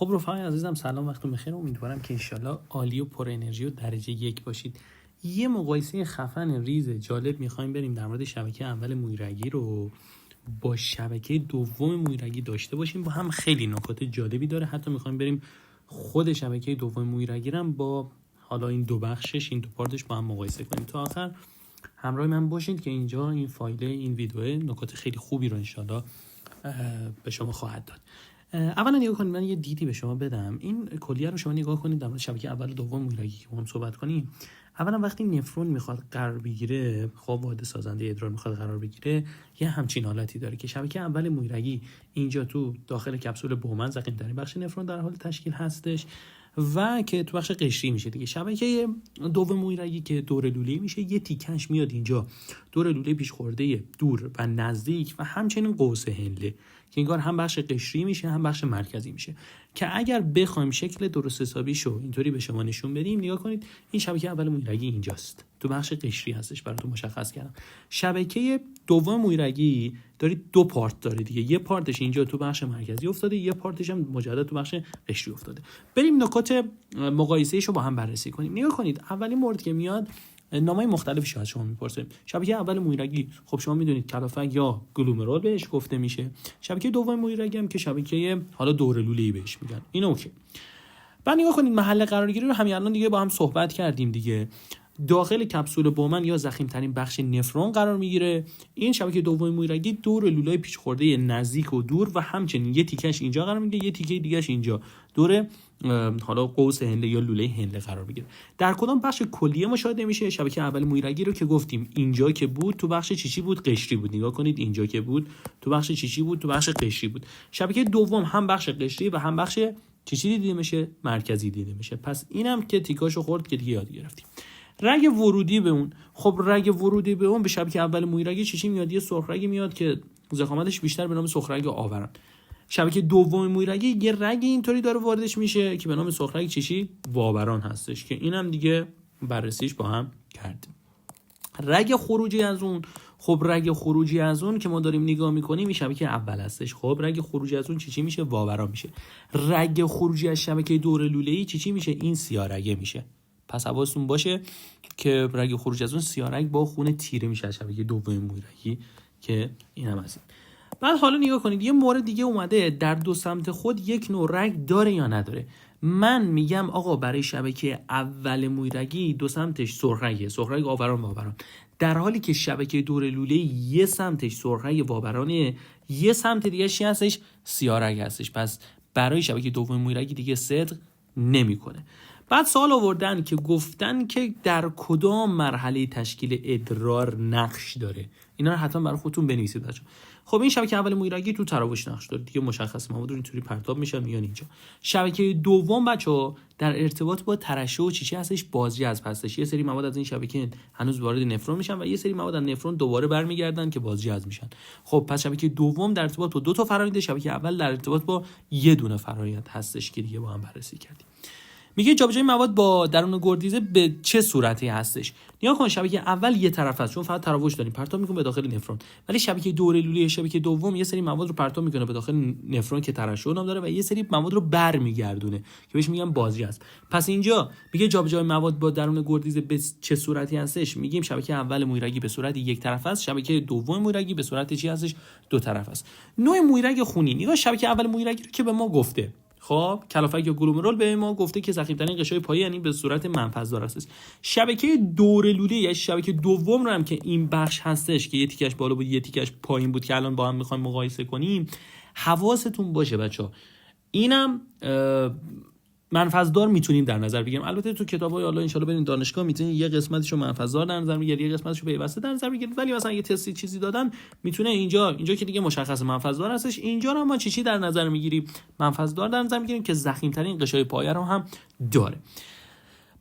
خب رفقای عزیزم سلام، وقتتون بخیر. امیدوارم که انشالله عالی و پر انرژی و درجه 1 باشید. یه مقایسه خفن ریز جالب میخوایم بریم در مورد شبکه اول مویرگی رو با شبکه دوم مویرگی داشته باشیم. با هم خیلی نکات جالبی داره. حتی میخوایم بریم خود شبکه دوم مویرگی رو با حالا این دو بخشش، این دو پارتش با هم مقایسه کنیم. تا آخر همراه من باشید که اینجا این فایل، این ویدیو نکات خیلی خوبی رو انشالله به شما خواهد داد. اولا نگاه کنید، من یه دیدی به شما بدم. این کلیه رو شما نگاه کنید در مورد شبکه اول و دوم مویرگی که ما هم صحبت کنیم. اولا وقتی نفرون میخواد قرار بگیره، خب واحد سازنده ادرار میخواد قرار بگیره، یه همچین حالتی داره که شبکه اول مویرگی اینجا تو داخل کپسول بومن ضخیم‌ترین بخش نفرون در حال تشکیل هستش و که تو بخش قشری میشه دیگه. شبکه دوم مویرگی که دور لوله میشه، یه تیکش میاد اینجا دور لوله پیش خورده دور و نزدیک و همچنین قوس هنله که انگار هم بخش قشری میشه هم بخش مرکزی میشه. که اگر بخوایم شکل درست حسابیشو اینطوری به شما نشون بدیم، نگاه کنید این شبکه اول مویرگی اینجاست، تو بخش قشری هستش، براتون مشخص کردم. شبکه دوم مویرگی داره دو پارت داره دیگه، یه پارتش اینجا تو بخش مرکزی افتاده، یه پارتش هم مجدد تو بخش قشری افتاده. بریم نکات مقایسه‌ایش رو با هم بررسی کنیم. نگاه کنید اولین مورد که میاد، نامای مختلفی از شما میپرسه. شبکه اول مویرگی خب شما میدونید کلافک یا گلومرول بهش گفته میشه. شبکه دوم مویرگی هم که شبکه حالا دور لوله‌ای بهش میگن. این اوکی. بعد نگاه کنید محل قرارگیری رو همین الان دیگه با هم صحبت کردیم دیگه. داخل کپسول بومن یا ضخیم‌ترین بخش نفرون قرار میگیره. این شبکه دوم مویرگی دور لوله پیچ خورده نزدیک و دور و همچنین یه تیکش اینجا قرار میگیره، یه تیکه دیگه‌اش اینجا دور حالا قوس هنله یا لوله هنله قرار میگیره. در کدام بخش کلیه مشاهده میشه؟ شبکه اول مویرگی رو که گفتیم اینجا که بود تو بخش چیچی بود، قشری بود. نگاه کنید اینجا که بود تو بخش چیچی بود، تو بخش قشری بود. شبکه دوم هم بخش قشری و هم بخش چیچی دیده میشه، مرکزی دیده میشه. پس اینم که تیکاشو خورد که دیگه یاد گرفتیم. رگ ورودی به اون، خب رگ ورودی به اون به شبکه اول مویرگی چیچی میاد؟ یه سرخ رگی میاد که ضخامتش بیشتر به نام سرخ رگ آوران. شبکه دوم مویرگی یه رگ اینطوری داره واردش میشه که به نام سرخ رگ چیچی واوران هستش که اینم دیگه بررسیش با هم کردیم. رگ خروجی از اون، خب رگ خروجی از اون که ما داریم نگاه میکنیم این شبکه اول هستش. خب رگ خروجی از اون چیچی میشه؟ واوران میشه. رگ خروجی از شبکه دور لوله‌ای چیچی میشه؟ این سیاه رگه میشه. پس حواستون باشه که رگ خروج از اون سیاه رگ با خون تیره میشه از شبکه دوم مویرگی که این هم از این. بعد حالا نگاه کنید یه مورد دیگه اومده، در دو سمت خود یک نوع رگ داره یا نداره. من میگم آقا برای شبکه اول مویرگی دو سمتش سرخ رگه، سرخ رگ آوران، در حالی که شبکه دور لوله یه سمتش سرخ رگ واورانه، یه سمت دیگه چی هستش؟ سیاه رگ هستش. پس برای شبکه دوم مویرگی دیگه صدق نمیکنه. بعد سوال آوردن که گفتن که در کدام مرحله تشکیل ادرار نقش داره. اینا رو حتما برای خودتون بنویسید بچه‌ها. خب این شبکه اول مویرگی تو تراوش نقش داره دیگه، مشخص مواد رو اینطوری پرتاب میشن میان اینجا. شبکه دوم بچه‌ها در ارتباط با ترشح و چیچی هستش، بازجذب هستش. یه سری مواد از این شبکه هنوز وارد نفرون میشن و یه سری مواد از نفرون دوباره برمیگردن که بازجذب میشن. خب پس شبکه دوم در ارتباط با دو تا فرآیند، شبکه اول در ارتباط با یه دونه فرآیند هستش که دیگه با هم بررسی کردیم. میگه جابجایی مواد با درون گردیزه به چه صورتی هستش؟ نگاه کن شبکه اول یه طرف هست چون فقط تراوش داریم، پرتاب میکنه به داخل نفرون. ولی شبکه دور لوله شبکه دوم یه سری مواد رو پرتاب میکنه به داخل نفرون که ترشح نام داره و یه سری مواد رو برمیگردونه که بهش میگن بازجذب. پس اینجا میگه جابجایی مواد با درون گردیزه به چه صورتی هستش؟ میگیم شبکه اول مویرگی به صورت یک طرف است، شبکه دوم مویرگی به صورت چی هستش؟ دو طرف است. نوع مویرگ خونی، نگاه شبکه اول مویرگی رو که به ما گفته، خب کلافک یا گلومرول به ما گفته که ضخیم‌ترین قشای پایه یعنی به صورت منفذدار هستش. شبکه دور لوله یا شبکه دوم رو هم که این بخش هستش که یه تیکش بالا بود یه تیکش پایین بود که الان با هم می‌خوایم مقایسه کنیم، حواستون باشه بچه‌ها اینم منفذدار میتونیم در نظر بگیریم. البته تو کتابای حالا ان شاء الله برین دانشگاه میتونین یه قسمتشو منفذدار در نظر بگیرید، یه قسمتشو پیوسته در نظر بگیرید، ولی مثلا یه تستی چیزی دادن میتونه اینجا که دیگه مشخص منفذدار هستش، اینجا رو ما چی در نظر میگیریم؟ منفذدار در نظر میگیریم که ضخیم‌ترین قشای پایه رو هم داره.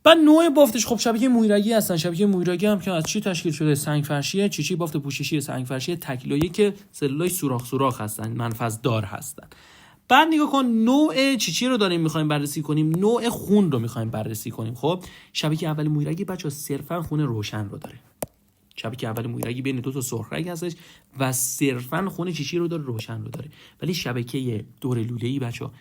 بعد نوع بافتش، خب شبکه مویرگی هستن. شبکه مویرگی هم که از چی تشکیل شده؟ سنگ فرشی چیچی بافت پوششی سنگ فرشی تکلایی که سلولای سوراخ هستن، منفذدار هستن. بعد نگاه کن نوع چیچی رو داریم میخوایم بررسی کنیم، نوع خون رو میخوایم بررسی کنیم. خب شبکه اول مویرگی بچه‌ها صرفا خون روشن رو داره. شبکه اول مویرگی بین دو تا سرخ رگ هستش و صرفا خون چیچی رو داره، روشن رو داره. ولی شبکه دور لوله‌ای بچه‌ها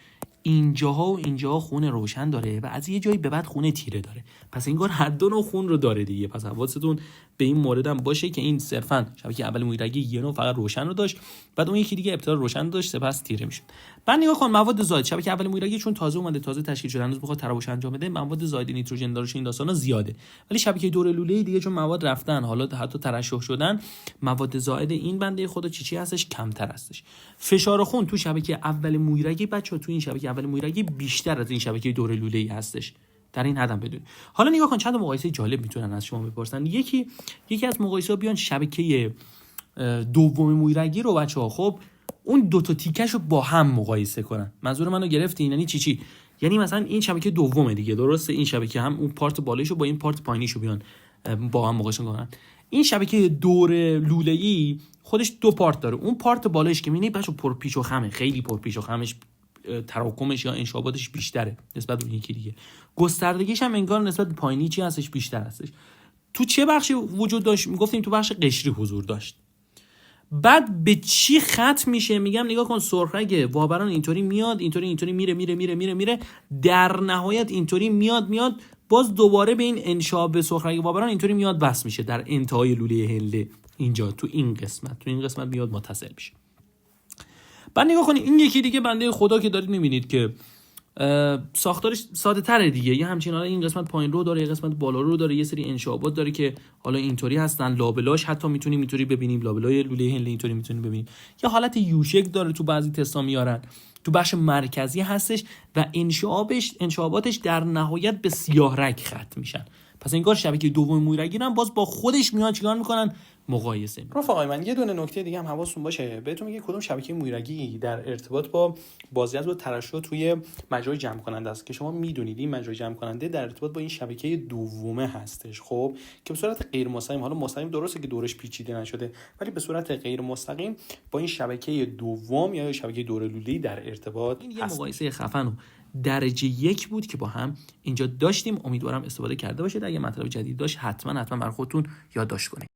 اینجاها و اینجاها خون روشن داره و از یه جایی به بعد خون تیره داره. پس انگار هر دو نوع خون رو داره دیگه. پس حواستون به این مورد هم باشه که این صرفا شبکه اول مویرگی یه نوع فقط روشن رو داشت، بعد اون یکی دیگه ابتدا روشن داشت سپس تیره میشد. بعد نگاه کن مواد زائد شبکه اول مویرگی چون تازه اومده، تازه تشکیل شده، هنوز بخواد تراوش انجام بده، مواد زائد نیتروژن دارش این داستانا زیاده. ولی شبکه دور لوله دیگه چون مواد رفتن حالا حتی ترشح شدن، مواد زائد این بنده خدا چی هستش کمتر هستش. فشار خون تو شبکه اول مویرگی بچه‌ها تو این شبکه اول مویرگی بیشتر از این شبکه دور لوله‌ای هستش. در این حدم بدون. حالا نگاه کن چند مقایسه جالب میتونن از شما بپرسن. یکی از مقایسه‌ها بیان شبکه دوم مویرگی رو بچه‌ها خب اون دو تا تیکش رو با هم مقایسه کنن. منظور منو گرفتین؟ یعنی چی؟ یعنی مثلا این شبکه دومه دیگه، درسته؟ این شبکه هم اون پارت بالایشو با این پارت پایینیشو بیان با هم مقایسه کنن. این شبکه دور لوله‌ای خودش دو پارت داره. اون پارت بالایش که می‌بینی بچه‌ها پرپیچ و خمه، خیلی پرپیچ و خمش، تراکمش یا انشاباتش بیشتره نسبت به اون یکی دیگه. گستردگیش هم انگار نسبت به پایینی چی هستش بیشتر هستش. تو چه بخشی وجود داشت؟ میگفتیم تو بخش قشری حضور داشت. بعد به چی ختم میشه؟ میگم نگاه کن سرخرگ وابران اینطوری میاد، اینطوری میره، در نهایت اینطوری میاد باز دوباره به این انشاب سرخرگ وابران اینطوری میاد بس میشه در انتهای لوله هله. اینجا تو این قسمت میاد متصل میشه. بعد نگاه کنید این یکی دیگه بنده خدا که دارید میبینید که ساختارش ساده تره دیگه، یه همچین حالا این قسمت پایین رو داره، یه قسمت بالا رو داره، یه سری انشابات داره که حالا اینطوری هستن، لابلاش حتی میتونیم اینطوری ببینیم، لابلای لوله هله اینطوری میتونیم ببینیم، یه حالت یوشک داره تو بعضی تستا میارن، تو بخش مرکزی هستش و انشاباتش در نهایت به سیاه رگ ختم میشن. پس انگار شبکه دوم مویرگی هم باز با خودش میان چیکار میکنن؟ مقایسه. رفقای من یه دونه نکته دیگه هم حواستون باشه، بهتون میگه کدوم شبکه مویرگی در ارتباط با بازیت و ترشح توی مجرای جمع کننده است که شما میدونید این مجرای جمع کننده در ارتباط با این شبکه دومه هستش. خب که به صورت غیر مستقیم، حالا مستقیم درسته که دورش پیچیده نشده، ولی به صورت غیر مستقیم با این شبکه دوم یا شبکه دور لوله‌ای در ارتباط این یه مقایسه خفن و درجه 1 بود که با هم اینجا داشتیم. امیدوارم استفاده کرده باشید. اگه مطلب جدید داشت حتما برای خودتون یادداشت کنید.